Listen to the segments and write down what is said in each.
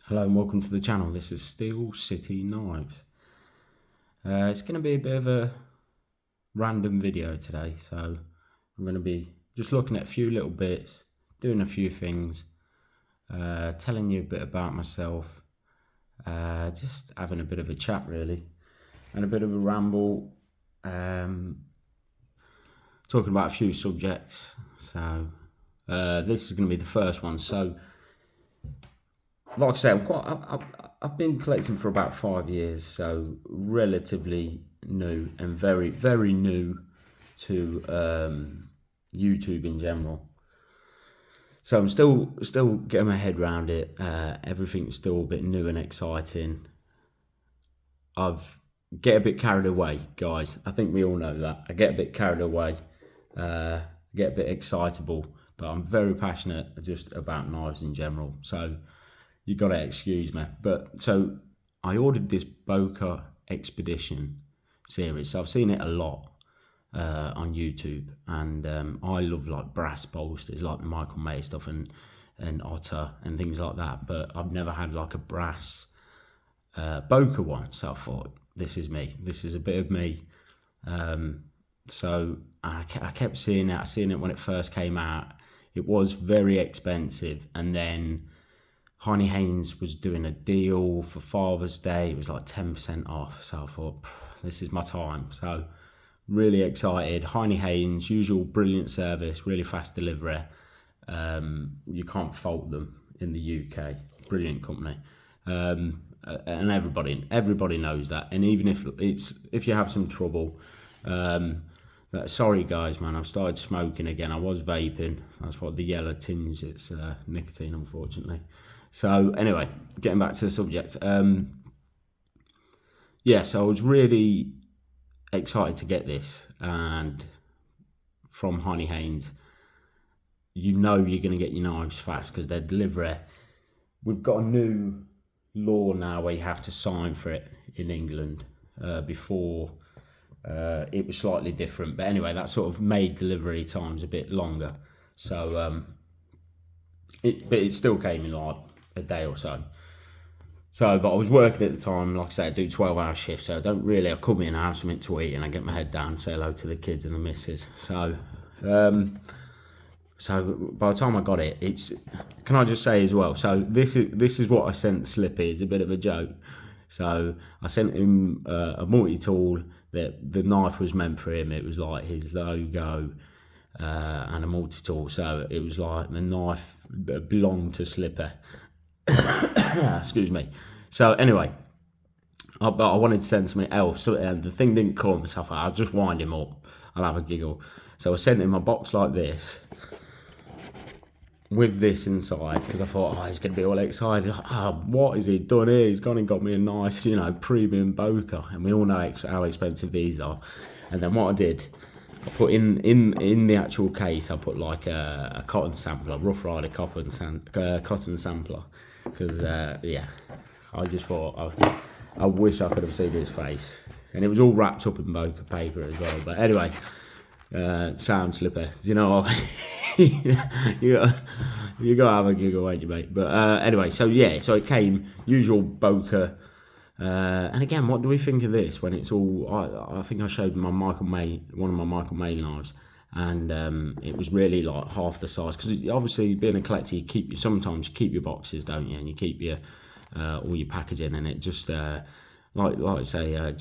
Hello and welcome to the channel. This is Steel City Knives. It's going to be a bit of a random video today, so I'm going to be just looking at a few little bits, doing a few things, telling you a bit about myself, just having a bit of a chat really, and a bit of a ramble, talking about a few subjects. So this is going to be the first one. So like I said, I've been collecting for about 5 years, so relatively new and very, very new to YouTube in general. So I'm still getting my head around it. Everything's still a bit new and exciting. I've get a bit carried away, guys. I think we all know that. I get a bit carried away, get a bit excitable, but I'm very passionate just about knives in general. So you got to excuse me. But so I ordered this Boker Expedition series. So I've seen it a lot on YouTube, and I love like brass bolsters, like the Michael May stuff and Otter and things like that. But I've never had like a brass Boker one. So I thought, this is me. This is a bit of me. So I kept seeing it. I seen it when it first came out. It was very expensive, and then Heine Haynes was doing a deal for Father's Day. It was like 10% off. So I thought, this is my time. So really excited. Heine Haynes, usual brilliant service, really fast delivery. You can't fault them in the UK. Brilliant company. And everybody knows that. And even if you have some trouble, sorry guys, man, I've started smoking again. I was vaping. That's what the yellow tinge. It's nicotine, unfortunately. So anyway, getting back to the subject. So I was really excited to get this, and from Heine Haynes, you know you're going to get your knives fast because their delivery. We've got a new law now where you have to sign for it in England. Before it was slightly different, but anyway, that sort of made delivery times a bit longer. So but it still came in like a day or so. But I was working at the time, like I say, I do 12-hour shifts, so I come in, I have something to eat, and I get my head down, say hello to the kids and the missus. So by the time I got it, can I just say as well, so this is what I sent Slippy as a bit of a joke. So I sent him a multi-tool that the knife was meant for him. It was like his logo and a multi-tool, so it was like the knife that belonged to Slipper. Excuse me. So anyway, I wanted to send something else, and the thing didn't come, so I thought I'll just wind him up, I'll have a giggle. So I sent him a box like this with this inside, because I thought, he's going to be all excited. What has he done here? He's gone and got me a nice, premium Boker, and we all know how expensive these are. And then what I did, I put in the actual case, I put like a cotton sampler, Rough Rider cotton sampler, because I just thought I wish I could have seen his face, and it was all wrapped up in Boker paper as well. But anyway, Sam Slipper, do you know what? you gotta have a giggle, ain't you, mate? But anyway, so it came usual Boker. And again, what do we think of this when it's all? I think I showed one of my Michael May knives, and it was really like half the size. Because obviously, being a collector, sometimes you keep your boxes, don't you? And you keep your all your packaging, and it just like I say,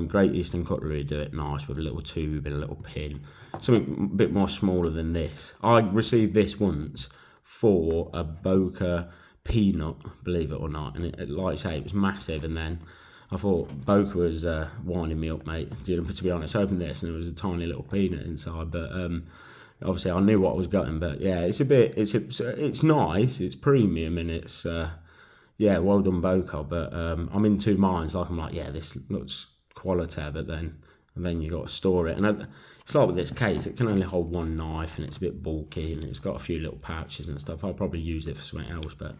Great Eastern Cutlery do it nice with a little tube and a little pin, something a bit more smaller than this. I received this once for a Boker Peanut, believe it or not, and like I say, it was massive. And then I thought Boker was winding me up, mate. To be honest, I opened this and there was a tiny little peanut inside, but obviously I knew what I was getting. But yeah, it's nice, it's premium, and it's well done Boker. But I'm in two minds. Like I'm like, this looks quality, but then you got to store it, and it's like with this case, it can only hold one knife, and it's a bit bulky, and it's got a few little pouches and stuff. I'll probably use it for something else, but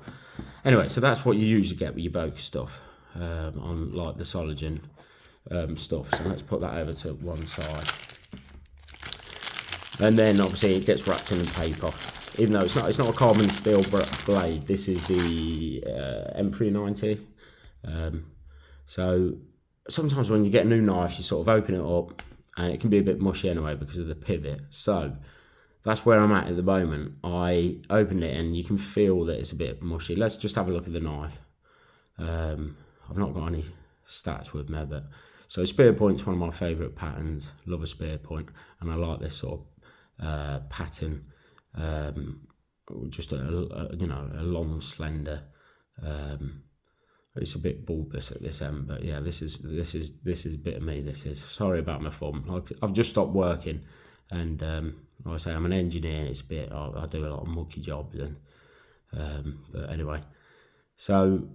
anyway, so that's what you usually get with your Boker stuff on like the Soligen stuff. So let's put that over to one side, and then obviously it gets wrapped in paper. even though it's not a carbon steel blade. This is the M390. So sometimes when you get a new knife, you sort of open it up and it can be a bit mushy anyway because of the pivot. So that's where I'm at the moment. I opened it and you can feel that it's a bit mushy. Let's just have a look at the knife. I've not got any stats with me, but so spear point's one of my favourite patterns. Love a spear point, and I like this sort of pattern. Just a long, slender. It's a bit bulbous at this end, but yeah, this is a bit of me. This is, sorry about my form. Like, I've just stopped working, and like I say, I'm an engineer. And it's a bit, I do a lot of mucky jobs, and but anyway, so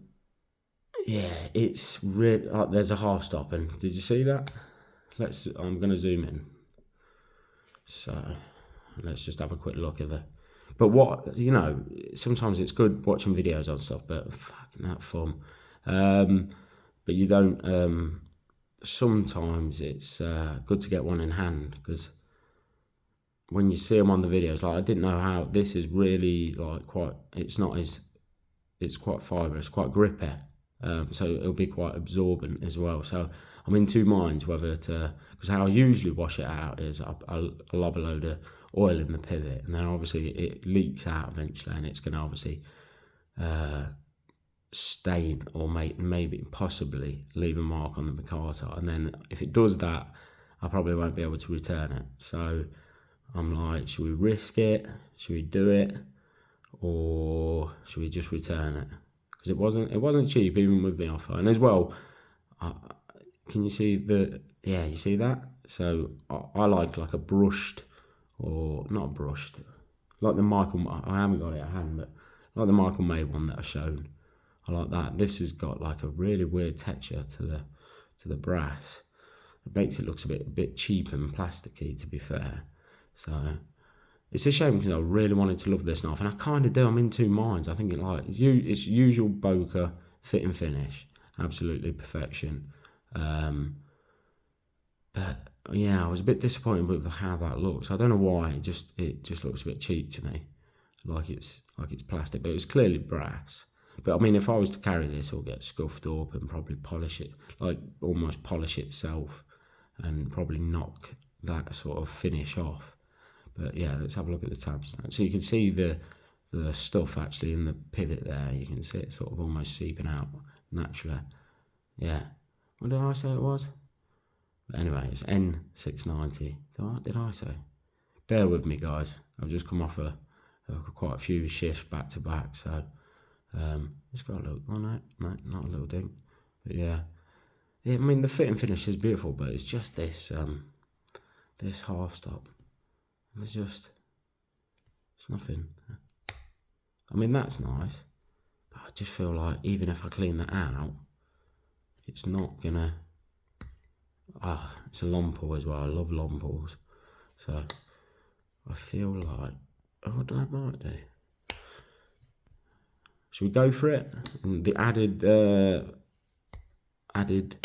yeah, it's really like there's a half stop, and did you see that? I'm going to zoom in. So let's just have a quick look at the. But what, sometimes it's good watching videos on stuff, but fucking that fun. But you don't. Sometimes it's good to get one in hand, because when you see them on the videos, like I didn't know how this is really like quite. It's quite fibrous, quite grippy. So it'll be quite absorbent as well. So I'm in two minds whether to, because how I usually wash it out is I'll lob a load of oil in the pivot, and then obviously it leaks out eventually, and it's going to obviously stain or maybe possibly leave a mark on the micarta, and then if it does that, I probably won't be able to return it. So I'm like, should we risk it? Should we do it? Or should we just return it? Because it wasn't cheap even with the offer. And as well, can you see you see that? So I like a brushed, or not brushed, like the Michael, I haven't got it at hand, but like the Michael made one that I've shown. I like that. This has got like a really weird texture to the brass. It makes it look a bit cheap and plasticky, to be fair. So it's a shame, because I really wanted to love this knife, and I kind of do. I'm in two minds. I think it's usual Boker fit and finish, absolutely perfection. But yeah, I was a bit disappointed with how that looks. I don't know why. It just looks a bit cheap to me, like it's plastic, but it's clearly brass. But I mean, if I was to carry this, it'll get scuffed up and probably polish it, like almost polish itself, and probably knock that sort of finish off. But yeah, let's have a look at the tabs. So you can see the stuff actually in the pivot there. You can see it sort of almost seeping out naturally. Yeah. What did I say it was? But anyway, it's N690. What did I say? Bear with me, guys. I've just come off quite a few shifts back to back, so it's got a little. Oh no, not a little ding. But yeah. I mean, the fit and finish is beautiful, but it's just this this half stop. It's nothing. I mean, that's nice, but I just feel like even if I clean that out, it's not gonna. It's a lompool as well. I love lompools, so I feel like I might do. Should we go for it? And the added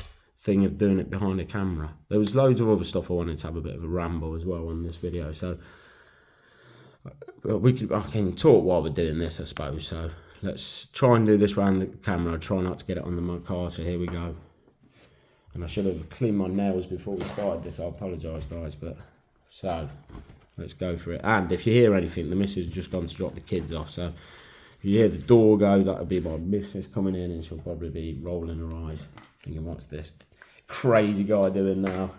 thing of doing it behind a camera. There was loads of other stuff I wanted to have a bit of a ramble as well on this video, so I can talk while we're doing this, I suppose. So let's try and do this around the camera. Try not to get it on the micarta. Here we go. And I should have cleaned my nails before we started this. I apologise, guys, but so let's go for it. And if you hear anything, the missus has just gone to drop the kids off, so if you hear the door go, that'll be my missus coming in, and she'll probably be rolling her eyes, thinking, "What's this crazy guy doing now?"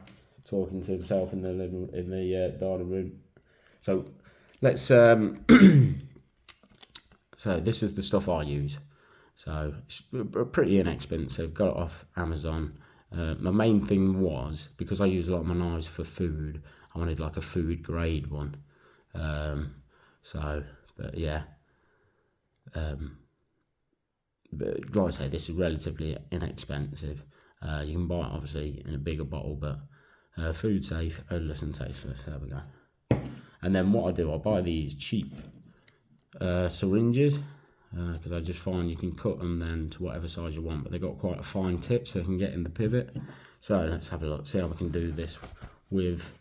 Talking to himself in the dining room. So let's. So this is the stuff I use. So it's pretty inexpensive. Got it off Amazon. My main thing was, because I use a lot of my knives for food, I wanted like a food grade one. But yeah. But like I say, this is relatively inexpensive. You can buy it obviously in a bigger bottle, but food safe, odorless and tasteless. There we go. And then what I do, I buy these cheap syringes, because I just find you can cut them then to whatever size you want, but they've got quite a fine tip so they can get in the pivot. So let's have a look, see how we can do this with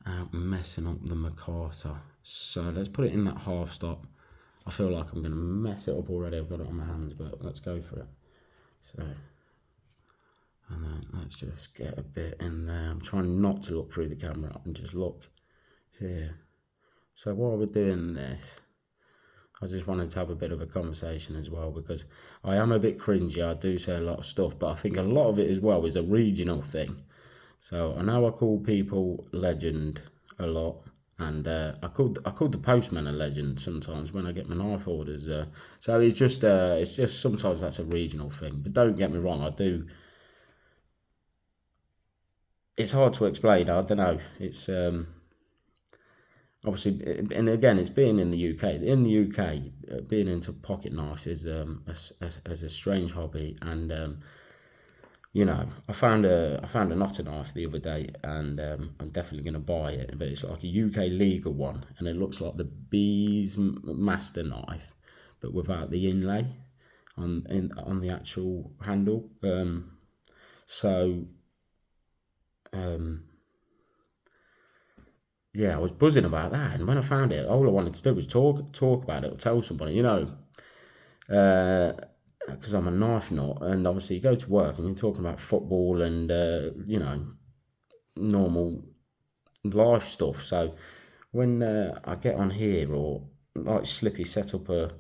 out messing up the micarta. So let's put it in that half stop. I feel like I'm going to mess it up already. I've got it on my hands, but let's go for it. So, and then let's just get a bit in there. I'm trying not to look through the camera and just look here. So while we're doing this, I just wanted to have a bit of a conversation as well, because I am a bit cringy. I do say a lot of stuff, but I think a lot of it as well is a regional thing. So I know I call people legend a lot, and I called the postman a legend sometimes when I get my knife orders. So it's just sometimes that's a regional thing. But don't get me wrong, I do. It's hard to explain. I don't know. It's obviously, and again, it's being in the UK. In the UK, being into pocket knives is a strange hobby, and you know, I found a knotter knife the other day, and I'm definitely going to buy it. But it's like a UK legal one, and it looks like the Bees Master knife, but without the inlay on the actual handle. So. Yeah, I was buzzing about that, and when I found it, all I wanted to do was talk about it or tell somebody, you know, because I'm a knife nut, and obviously you go to work and you're talking about football and you know, normal life stuff. So when I get on here, or like Slippy set up a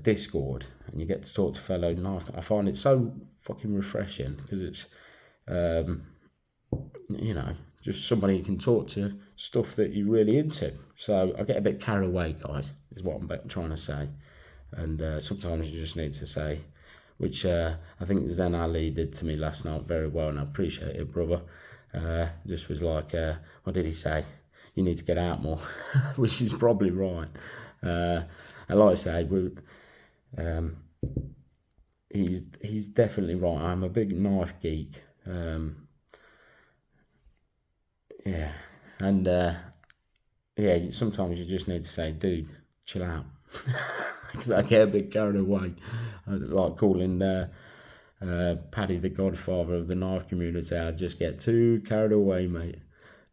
Discord and you get to talk to fellow knife, I find it so fucking refreshing, because it's you know, just somebody you can talk to stuff that you're really into. So I get a bit carried away, guys, is what I'm trying to say. And sometimes you just need to say, which I think Zen Ali did to me last night very well, and I appreciate it, brother. Just was like, what did he say? You need to get out more, which is probably right. And like I say, he's definitely right. I'm a big knife geek. Yeah, and yeah, sometimes you just need to say, dude, chill out, because I get a bit carried away. I like calling Paddy the godfather of the knife community. I just get too carried away, mate.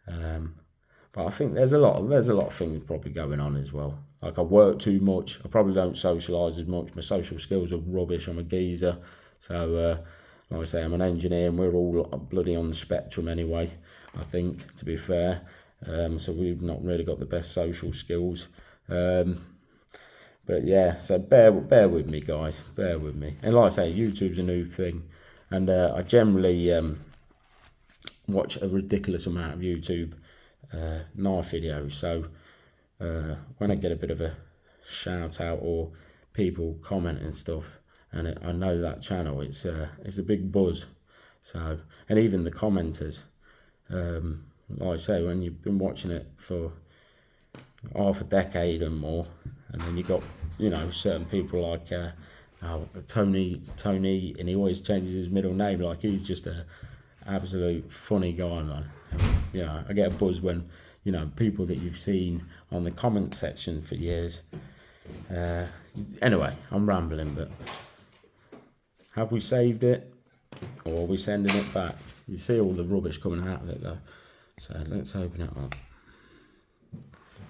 But I think there's a lot of things probably going on as well. Like, I work too much. I probably don't socialise as much. My social skills are rubbish. I'm a geezer. So, like I say, I'm an engineer, and we're all bloody on the spectrum anyway, I think, to be fair. So we've not really got the best social skills. But yeah, so bear with me, guys. Bear with me. And like I say, YouTube's a new thing. And I generally watch a ridiculous amount of YouTube knife videos. So when I get a bit of a shout out or people comment and stuff, and I know that channel, it's a big buzz. So, and even the commenters, like I say, when you've been watching it for half a decade and more, and then you got, you know, certain people like Tony, and he always changes his middle name. Like, he's just a absolute funny guy, man. You know, I get a buzz when, you know, people that you've seen on the comment section for years. Anyway, I'm rambling, but have we saved it, or are we sending it back? You see all the rubbish coming out of it though. So let's open it up.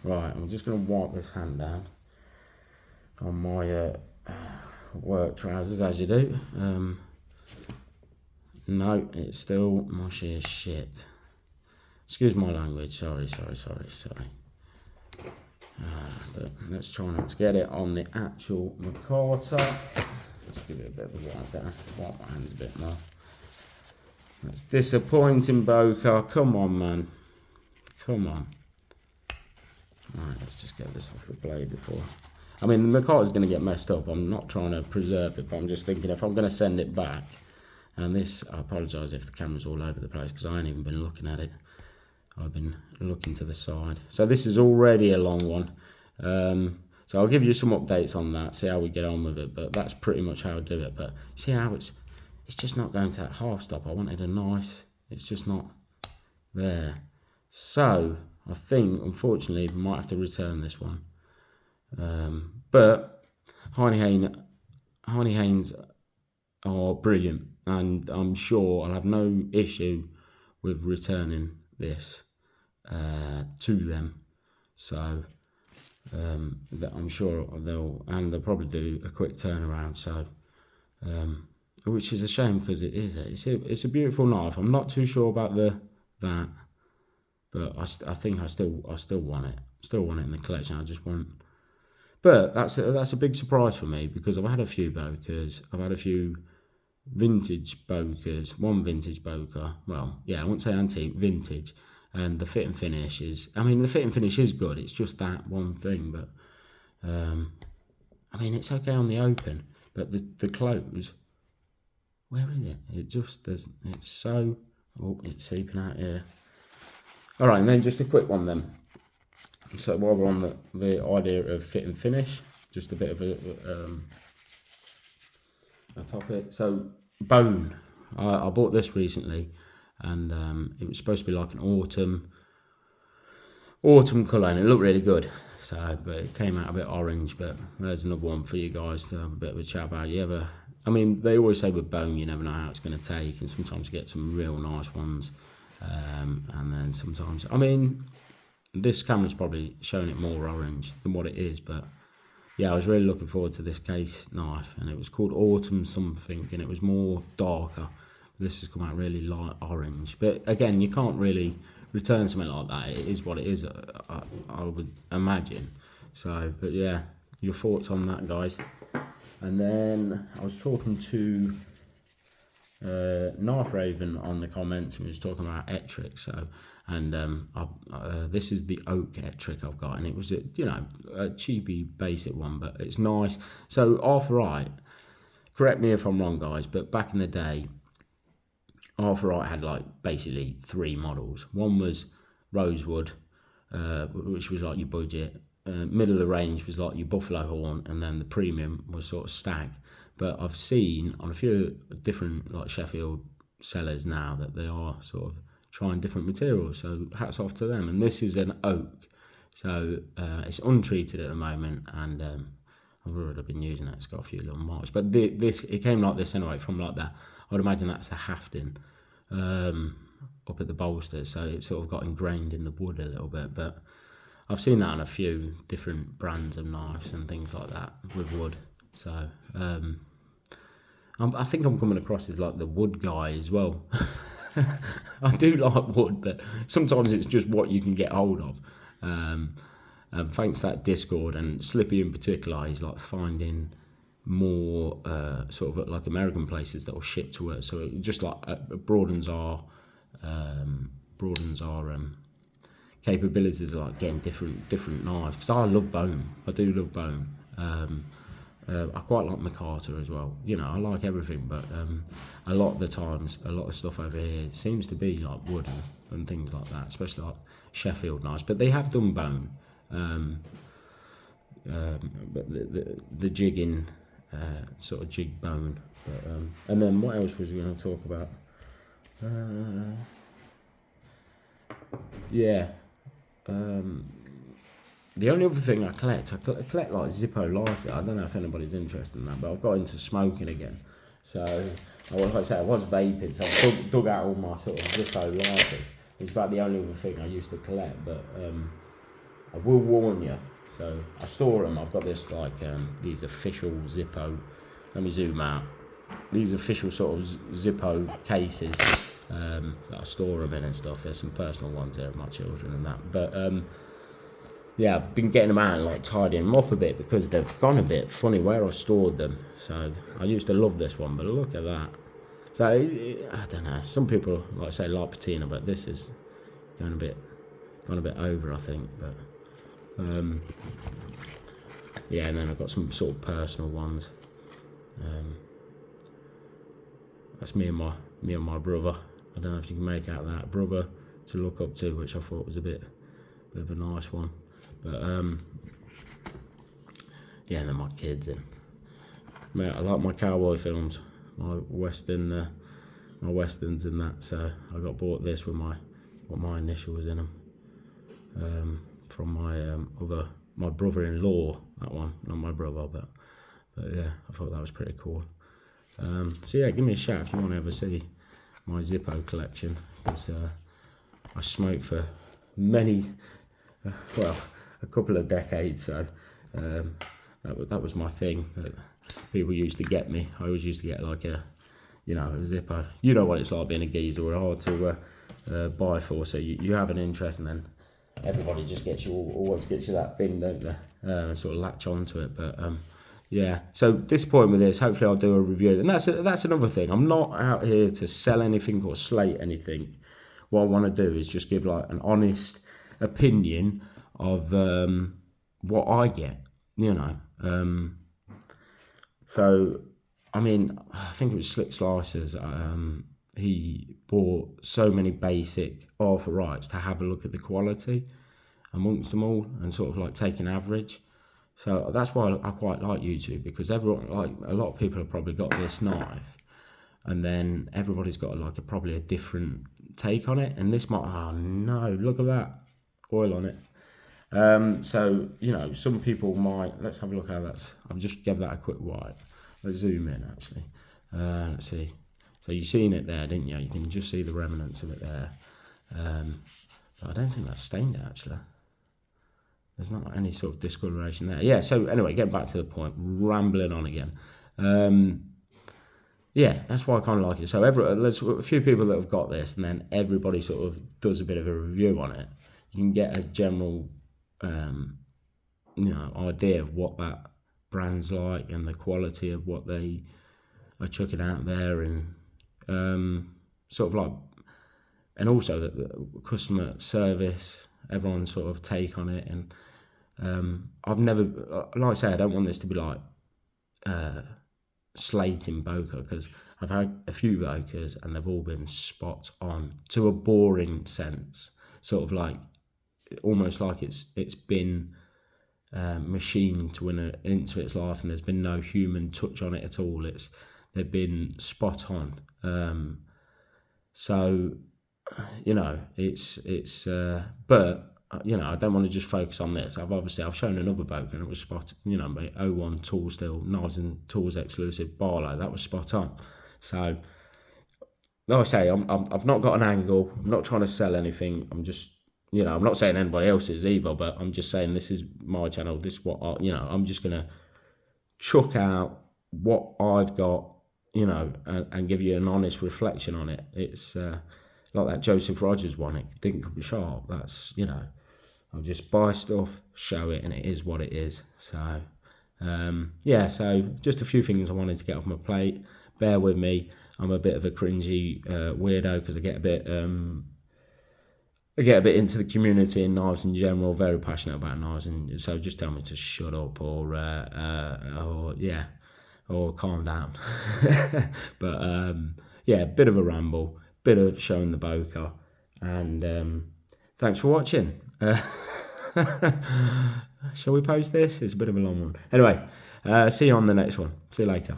Right, I'm just going to wipe this hand down on my work trousers, as you do. No, it's still mushy as shit. Excuse my language, sorry. But let's try not to get it on the actual micarta. Let's give it a bit of a wipe down. Wipe my hands a bit more. That's disappointing, Boker. Come on, man. Come on. Right, let's just get this off the blade before. I mean, the micarta's going to get messed up. I'm not trying to preserve it, but I'm just thinking if I'm going to send it back, and this, I apologise if the camera's all over the place, because I ain't even been looking at it. I've been looking to the side. So this is already a long one. So I'll give you some updates on that, see how we get on with it, but that's pretty much how I do it. But see how it's just not going to that half stop. I wanted a nice, it's just not there. So I think, unfortunately, we might have to return this one. But Heine Haynes are brilliant, and I'm sure I'll have no issue with returning this. to them. So that I'm sure they'll probably do a quick turnaround. So which is a shame, because it's a beautiful knife. I'm not too sure about that, but I think I still want it. Still want it in the collection. I just want. But that's a big surprise for me, because I've had a few Bokers. I've had a few vintage Bokers. One vintage Boker. Well, yeah, I wouldn't say antique, vintage. And the fit and finish is. I mean, the fit and finish is good. It's just that one thing. But I mean, it's okay on the open, but the close. Where is it? It just does. It's so. Oh, it's seeping out here. All right, and then just a quick one then. So while we're on the idea of fit and finish, just a bit of a topic. So bone, I bought this recently, and it was supposed to be like an autumn colour, and it looked really good. So, but it came out a bit orange. But there's another one for you guys to have a bit of a chat about. I mean, they always say with bone, you never know how it's going to take, and sometimes you get some real nice ones, and then sometimes, I mean, this camera's probably showing it more orange than what it is, but yeah, I was really looking forward to this case knife, and it was called Autumn something, and it was more darker. This has come out really light orange, but again, you can't really return something like that. It is what it is, I would imagine. So, but yeah, your thoughts on that, guys? And then I was talking to Knife Raven on the comments, and we was talking about Ettrick. So, and this is the oak Ettrick I've got, and it was a cheapy basic one, but it's nice. So Arthur Wright, correct me if I'm wrong, guys, but back in the day, Arthur Wright had like basically 3 models. One was Rosewood, which was like your budget. Middle of the range was like your buffalo horn, and then the premium was sort of stag. But I've seen on a few different like Sheffield sellers now that they are sort of trying different materials, so hats off to them. And this is an oak, so it's untreated at the moment, and I've already been using it. It's got a few little marks, but this it came like this anyway, from like that. I'd imagine that's the hafting up at the bolsters, so it sort of got ingrained in the wood a little bit. But I've seen that on a few different brands of knives and things like that with wood. So I think I'm coming across as like the wood guy as well. I do like wood, but sometimes it's just what you can get hold of. Thanks to that Discord, and Slippy in particular, he's like finding more sort of like American places that will ship to us. So it just like broadens our capabilities of like getting different knives, because I love bone. I do love bone. I quite like micarta as well. I like everything, but a lot of the times, a lot of stuff over here seems to be like wood and things like that, especially like Sheffield knives. But they have done bone. But the jigging, sort of jig bone. But, and then what else was we going to talk about? The only other thing I collect like Zippo lighter. I don't know if anybody's interested in that, but I've got into smoking again. So, like I said, I was vaping, so I dug out all my sort of Zippo lighters. It's about the only other thing I used to collect, but I will warn you. So I store them. I've got this like these official Zippo. Let me zoom out. These official sort of Zippo cases that I store them in and stuff. There's some personal ones here of my children and that, but yeah, I've been getting them out and like tidying them up a bit, because they've gone a bit funny where I stored them. So I used to love this one, but look at that. So I don't know. Some people like say like patina, but this is gone a bit over, I think. But yeah, and then I've got some sort of personal ones. That's me and my brother. I don't know if you can make out that brother to look up to, which I thought was a bit of a nice one. But yeah, and then my kids, and mate, I like my cowboy films, my westerns and that. So I got bought this with my initials in them from my brother-in-law. That one, not my brother, but yeah, I thought that was pretty cool. So yeah, give me a shout if you want to ever see my Zippo collection, because I smoked for many, well, a couple of decades. So that was my thing. People used to get me. I always used to get like a Zippo. You know what it's like being a geezer. We're hard to buy for. So you have an interest, and then everybody just gets you, always gets you that thing, don't they? Sort of latch onto it. But yeah, so disappointed with this. Hopefully I'll do a review. And that's another thing. I'm not out here to sell anything or slate anything. What I want to do is just give like an honest opinion of what I get, So, I mean, I think it was Slick Slicers. He bought so many basic Arthur Wrights to have a look at the quality amongst them all and sort of like take an average. So that's why I quite like YouTube, because everyone, like a lot of people have probably got this knife, and then everybody's got like probably a different take on it. And this might, oh no, look at that oil on it. So some people might. Let's have a look how that's. I'll just give that a quick wipe. Let's zoom in actually. Let's see. So you've seen it there, didn't you? You can just see the remnants of it there. But I don't think that's stained it actually. There's not any sort of discoloration there. Yeah, so anyway, getting back to the point, rambling on again. Yeah, that's why I kind of like it. So there's a few people that have got this, and then everybody sort of does a bit of a review on it. You can get a general, idea of what that brand's like and the quality of what they are chucking out there, and sort of like, and also the customer service, everyone's sort of take on it. And I've never, like I say, I don't want this to be like slating Boker, because I've had a few Bokers and they've all been spot on to a boring sense, sort of like almost like it's been machined to win into its life, and there's been no human touch on it at all. They've been spot on. So it's but I don't want to just focus on this. I've shown another Boker, and it was spot, my 01 tool steel, knives and tools exclusive Barlow. That was spot on. So, like I say, I've not got an angle. I'm not trying to sell anything. I'm just, I'm not saying anybody else is either, but I'm just saying this is my channel. This is what I'm just gonna chuck out what I've got, and give you an honest reflection on it. It's like that Joseph Rogers one. It didn't come sharp. That's I'll just buy stuff, show it, and it is what it is. So, so just a few things I wanted to get off my plate. Bear with me. I'm a bit of a cringy weirdo, because I get a bit into the community and knives in general. Very passionate about knives, and so just tell me to shut up or calm down. But a bit of a ramble, bit of showing the Boker, and thanks for watching. Shall we post this? It's a bit of a long one. Anyway, see you on the next one. See you later.